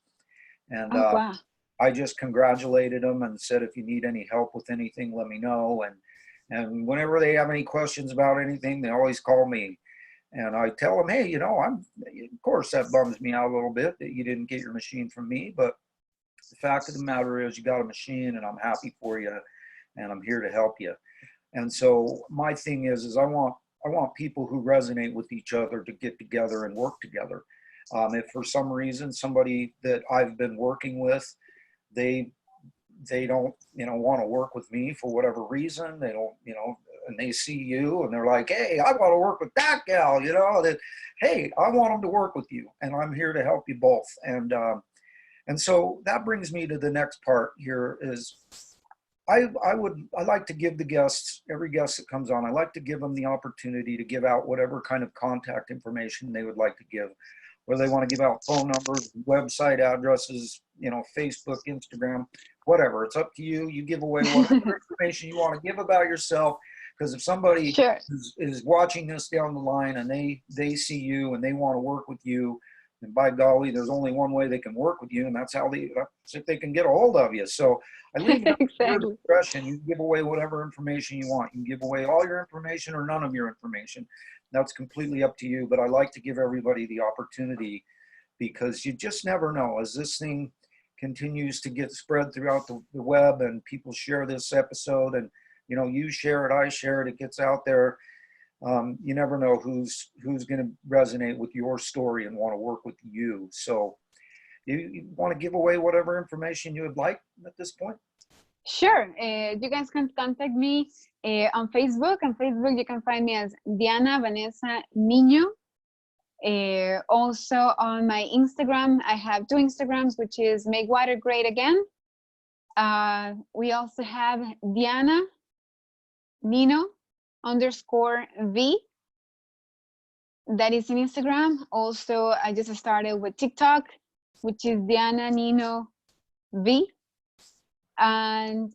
And Oh wow. I just congratulated them and said, if you need any help with anything, let me know. And whenever they have any questions about anything, they always call me. And I tell them, hey, of course that bums me out a little bit that you didn't get your machine from me, but the fact of the matter is you got a machine, and I'm happy for you, and I'm here to help you. And so my thing is I want people who resonate with each other to get together and work together. If for some reason somebody that I've been working with, they don't want to work with me for whatever reason, they don't, and they see you and they're like, hey, I want to work with that gal, that, hey, I want them to work with you, and I'm here to help you both. And so that brings me to the next part here is I like to give the guests, every guest that comes on, I like to give them the opportunity to give out whatever kind of contact information they would like to give, whether they want to give out phone numbers, website addresses, Facebook, Instagram, whatever. It's up to you. You give away whatever information you want to give about yourself, because if somebody Sure. is watching this down the line and they see you and they want to work with you, and by golly, there's only one way they can work with you, and that's if they can get a hold of you. So I leave it up to your Exactly. discretion. You can give away whatever information you want. You can give away all your information or none of your information. That's completely up to you. But I like to give everybody the opportunity, because you just never know. As this thing continues to get spread throughout the web and people share this episode, and you share it, I share it, it gets out there. You never know who's going to resonate with your story and want to work with you. So you want to give away whatever information you would like at this point? Sure. You guys can contact me on Facebook. On Facebook, you can find me as Diana Vanessa Nino. Also on my Instagram, I have two Instagrams, which is Make Water Great Again. We also have Diana Nino _V. That is in Instagram. Also, I just started with TikTok, which is Diana Nino V. And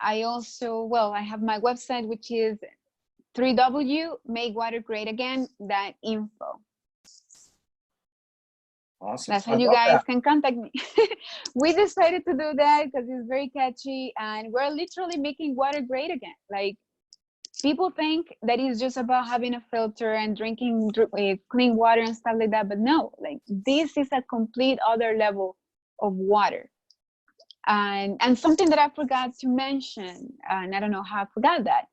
I also, well, I have my website, which is www.makewatergreatagain.info. Awesome. That's how I you love guys that. can contact me. We decided to do that because it's very catchy, and we're literally making water great again. Like, people think that it's just about having a filter and drinking clean water and stuff like that, but no, like, this is a complete other level of water. And something that I forgot to mention, and I don't know how I forgot that,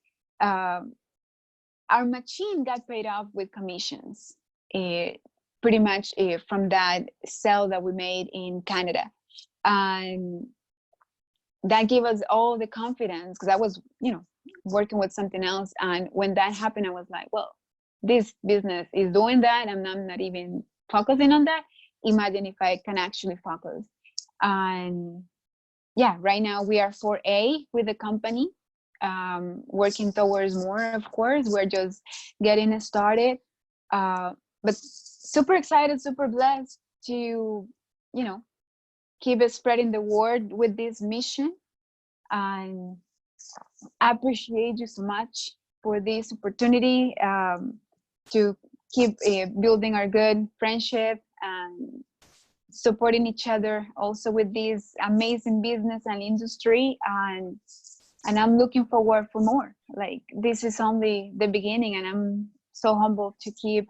our machine got paid off with commissions, pretty much from that sale that we made in Canada. And that gave us all the confidence, because I was, working with something else. And when that happened, I was like, well, this business is doing that, and I'm not even focusing on that. Imagine if I can actually focus. And yeah, right now we are 4A with the company, working towards more, of course. We're just getting started. But super excited, super blessed to, keep spreading the word with this mission. And I appreciate you so much for this opportunity, to keep building our good friendship and supporting each other also with this amazing business and industry. And I'm looking forward for more. Like, this is only the beginning, and I'm so humbled to keep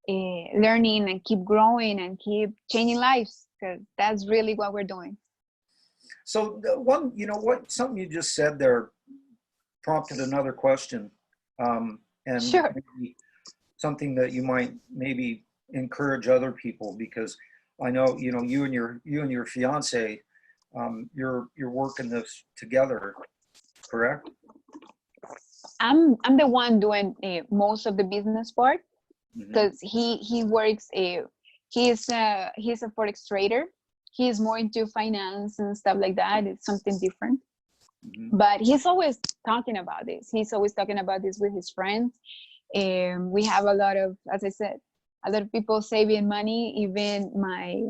learning and keep growing and keep changing lives, because that's really what we're doing. So something you just said there prompted another question, and Sure. maybe something that you might maybe encourage other people, because I know you and your fiance, you're working this together, correct? I'm the one doing most of the business part, Mm-hmm. because he works he's a forex trader. He's more into finance and stuff like that. It's something different. Mm-hmm. But he's always talking about this. He's always talking about this with his friends. We have a lot of, as I said, a lot of people saving money. Even my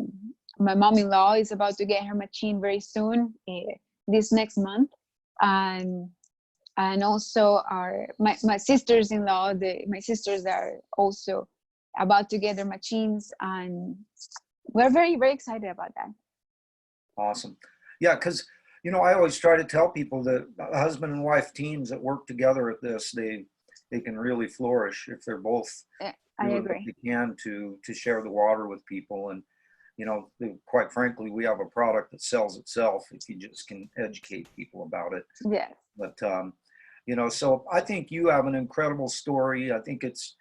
mom-in-law is about to get her machine very soon, this next month. And also my sisters-in-law, my sisters are also about to get their machines, and we're very, very excited about that. Awesome. Yeah, because I always try to tell people that husband and wife teams that work together at this, they can really flourish if they're both I doing what agree. they can to share the water with people. And quite frankly, we have a product that sells itself if you just can educate people about it. Yes. But so I think you have an incredible story. I think it's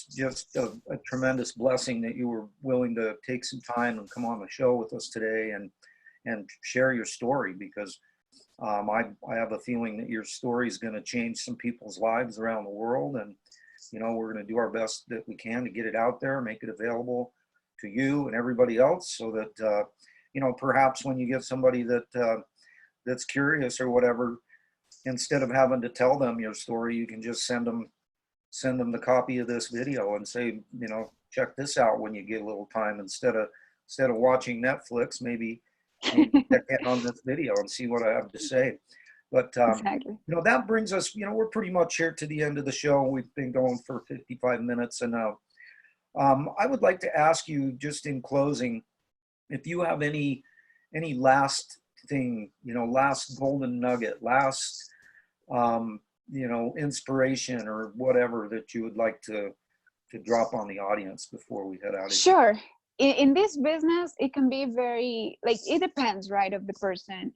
just a tremendous blessing that you were willing to take some time and come on the show with us today and share your story, because I have a feeling that your story is going to change some people's lives around the world. And we're going to do our best that we can to get it out there, make it available to you and everybody else, so that perhaps when you get somebody that's curious or whatever, instead of having to tell them your story, you can just send them the copy of this video and say, check this out when you get a little time, instead of watching Netflix. Maybe check in on this video and see what I have to say. But Exactly. that brings us, we're pretty much here to the end of the show. We've been going for 55 minutes, and I would like to ask you, just in closing, if you have any last thing, last golden nugget, last inspiration or whatever that you would like to drop on the audience before we head out of here. Sure. In this business, it can be very, like, it depends, right, of the person.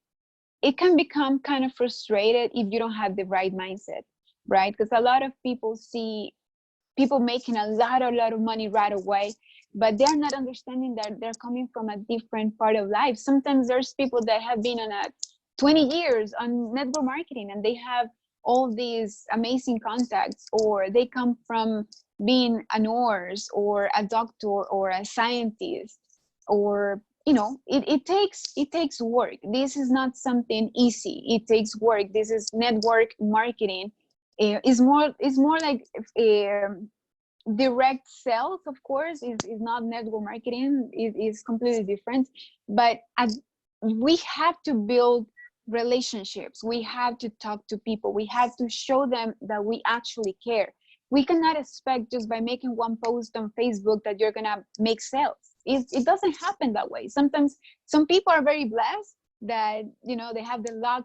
It can become kind of frustrated if you don't have the right mindset, right? Because a lot of people see people making a lot of money right away, but they're not understanding that they're coming from a different part of life. Sometimes there's people that have been on a 20 years on network marketing, and they have all these amazing contacts, or they come from being a nurse or a doctor or a scientist, or it takes work. This is not something easy. It takes work. This is network marketing. Is more like direct sales, of course. Is not network marketing. It is completely different. But we have to build relationships. We have to talk to people. We have to show them that we actually care. We cannot expect just by making one post on Facebook that you're gonna make sales. It doesn't happen that way. Sometimes some people are very blessed that they have the luck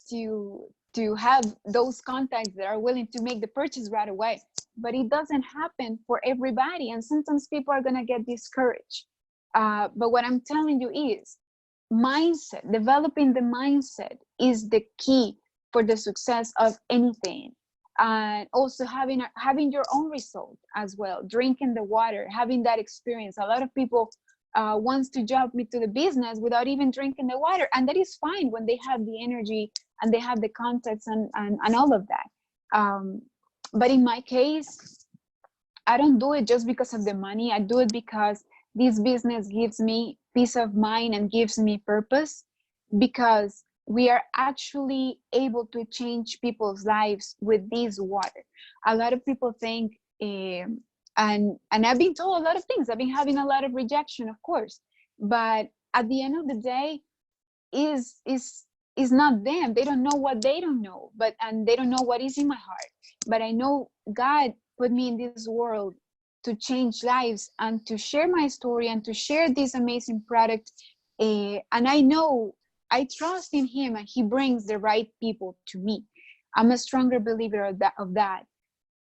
to have those contacts that are willing to make the purchase right away. But it doesn't happen for everybody, and sometimes people are gonna get discouraged. But what I'm telling you is mindset. Developing the mindset is the key for the success of anything. And also having your own result as well, drinking the water, having that experience. A lot of people wants to jump into the business without even drinking the water, and that is fine when they have the energy and they have the contacts and all of that. But in my case, I don't do it just because of the money. I do it because this business gives me peace of mind and gives me purpose, because we are actually able to change people's lives with this water. A lot of people think, and I've been told a lot of things. I've been having a lot of rejection, of course, but at the end of the day, is not them. They don't know what they don't know, and they don't know what is in my heart. But I know God put me in this world to change lives and to share my story and to share this amazing product. And I trust in Him, and He brings the right people to me. I'm a stronger believer of that.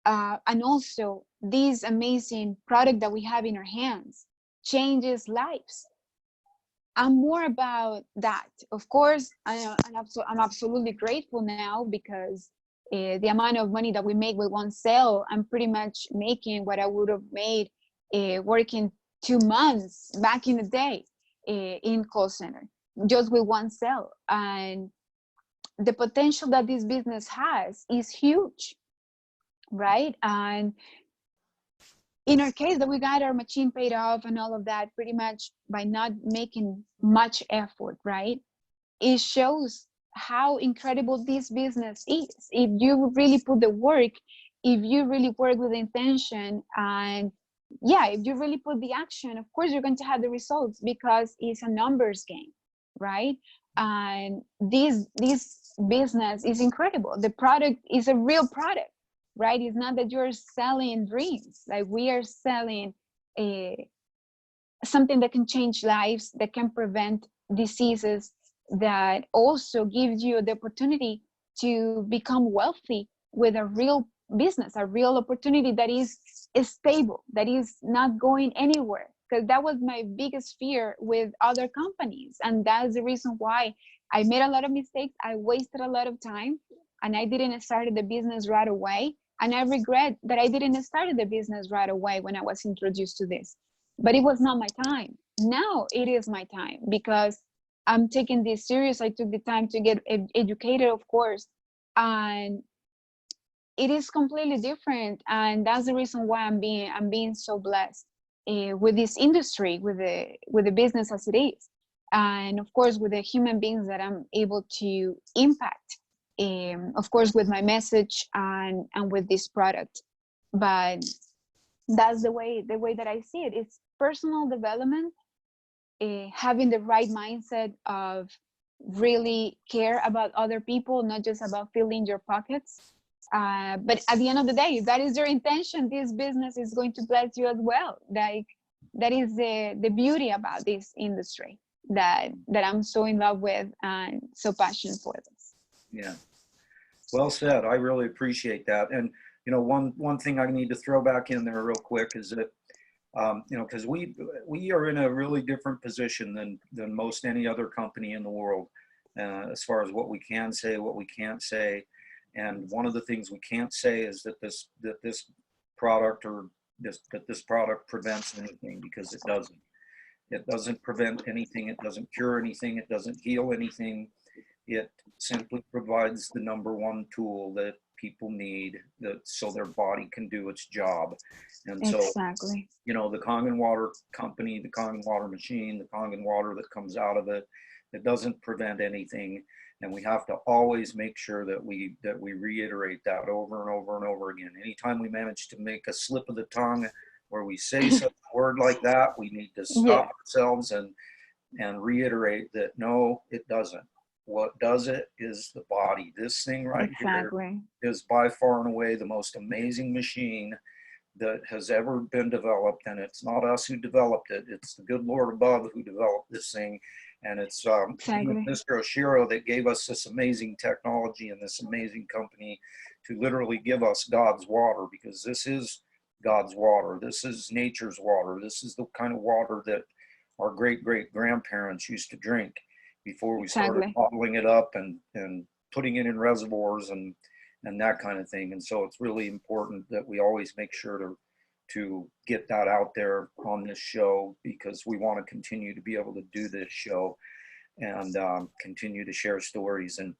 And also, this amazing product that we have in our hands changes lives. I'm more about that. Of course, I'm absolutely grateful now, because the amount of money that we make with one sale, I'm pretty much making what I would have made working 2 months back in the day in call center, just with one sale. And the potential that this business has is huge, right? And in our case, that we got our machine paid off and all of that pretty much by not making much effort, right? It shows how incredible this business is. If you really put the work, if you really work with intention, and if you really put the action, of course you're going to have the results, because it's a numbers game, right? And this business is incredible. The product is a real product, right? It's not that you're selling dreams. Like, we are selling something that can change lives, that can prevent diseases, that also gives you the opportunity to become wealthy with a real business, a real opportunity that is stable, that is not going anywhere. Because that was my biggest fear with other companies. And that's the reason why I made a lot of mistakes. I wasted a lot of time, and I didn't start the business right away. And I regret that I didn't start the business right away when I was introduced to this. But it was not my time. Now it is my time, because I'm taking this serious. I took the time to get educated, of course, and it is completely different. And that's the reason why I'm being so blessed with this industry, with the business as it is, and of course with the human beings that I'm able to impact. Of course, with my message and with this product. But that's the way that I see it. It's personal development, having the right mindset of really care about other people, not just about filling your pockets. But at the end of the day, if that is your intention, this business is going to bless you as well. Like, that is the beauty about this industry that I'm so in love with and so passionate for this. Yeah. Well said. I really appreciate that. And, one thing I need to throw back in there real quick is that, because we are in a really different position than most any other company in the world, as far as what we can say, what we can't say. And one of the things we can't say is that this product prevents anything, because it doesn't. It doesn't prevent anything. It doesn't cure anything. It doesn't heal anything. It simply provides the number one tool that people need so their body can do its job. And so, Exactly. you know, the Kangen water company, the Kangen water machine, the Kangen water that comes out of it, it doesn't prevent anything. And we have to always make sure that we reiterate that over and over and over again. Anytime we manage to make a slip of the tongue where we say such a word like that, we need to Yeah. stop ourselves and reiterate that no, it doesn't. What does it is the body. This thing right here Exactly. is by far and away the most amazing machine that has ever been developed, and it's not us who developed it. It's the good Lord above who developed this thing, and it's Exactly. Mr. Oshiro that gave us this amazing technology and this amazing company to literally give us God's water, because this is God's water. This is nature's water. This is the kind of water that our great grandparents used to drink before we started Exactly. bottling it up and putting it in reservoirs and that kind of thing. And so it's really important that we always make sure to get that out there on this show, because we want to continue to be able to do this show and continue to share stories. And,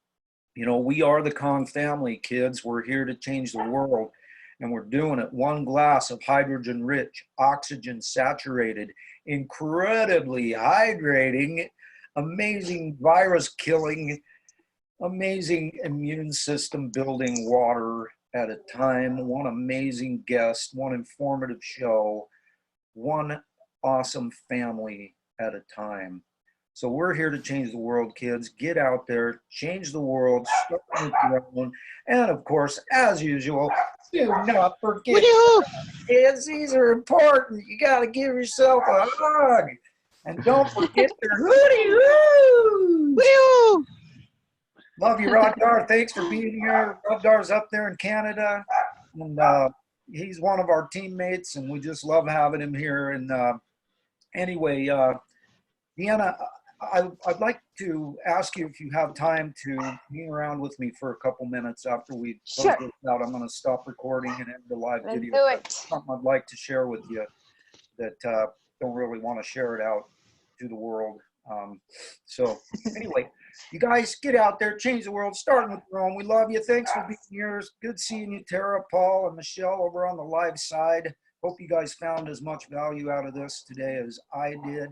you know, we are the Kong family, kids. We're here to change the world, and we're doing it one glass of hydrogen rich, oxygen saturated, incredibly hydrating, amazing virus killing, amazing immune system building water at a time, one amazing guest, one informative show, one awesome family at a time. So we're here to change the world, kids. Get out there, change the world, start with your own. And of course, as usual, do not forget, kids, these are important. You got to give yourself a hug. And don't forget your hootie hoo. Love you, Roddar. Thanks for being here. Roddar's up there in Canada, and he's one of our teammates, and we just love having him here. And anyway, Deanna, I'd like to ask you if you have time to hang around with me for a couple minutes after we close Sure. this out. I'm going to stop recording and end the live Let's video. do it. Something I'd like to share with you that don't really want to share it out to the world. So anyway, you guys get out there, change the world, starting with your own. We love you. Thanks for being here. Good seeing you, Tara, Paul, and Michelle over on the live side. Hope you guys found as much value out of this today as I did.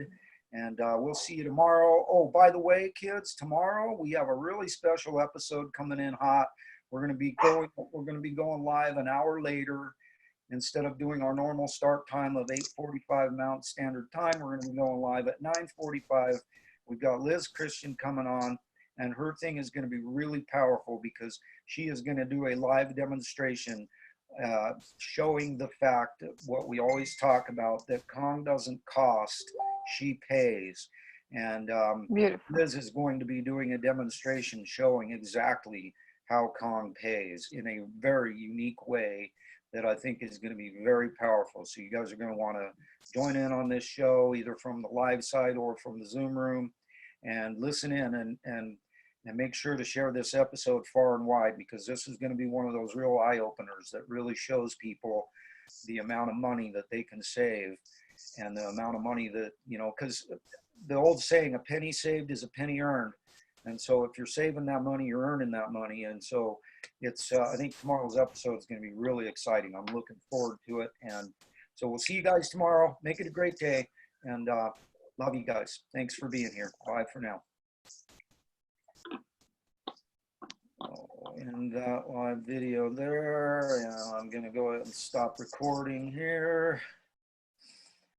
And we'll see you tomorrow. Oh, by the way, kids, tomorrow we have a really special episode coming in hot. We're going to be going live an hour later. Instead of doing our normal start time of 8:45 Mountain Standard Time, we're going to be going live at 9:45. We've got Liz Christian coming on, and her thing is going to be really powerful because she is going to do a live demonstration showing the fact of what we always talk about, that Kong doesn't cost, she pays. And Beautiful. Liz is going to be doing a demonstration showing exactly how Kong pays in a very unique way that I think is going to be very powerful. So you guys are going to want to join in on this show, either from the live side or from the Zoom room, and listen in and make sure to share this episode far and wide, because this is going to be one of those real eye openers that really shows people the amount of money that they can save and the amount of money that, you know, because the old saying, a penny saved is a penny earned. And so if you're saving that money, you're earning that money. And so it's, I think tomorrow's episode is going to be really exciting. I'm looking forward to it. And so we'll see you guys tomorrow. Make it a great day. And love you guys. Thanks for being here. Bye for now. And that live video there. And I'm going to go ahead and stop recording here.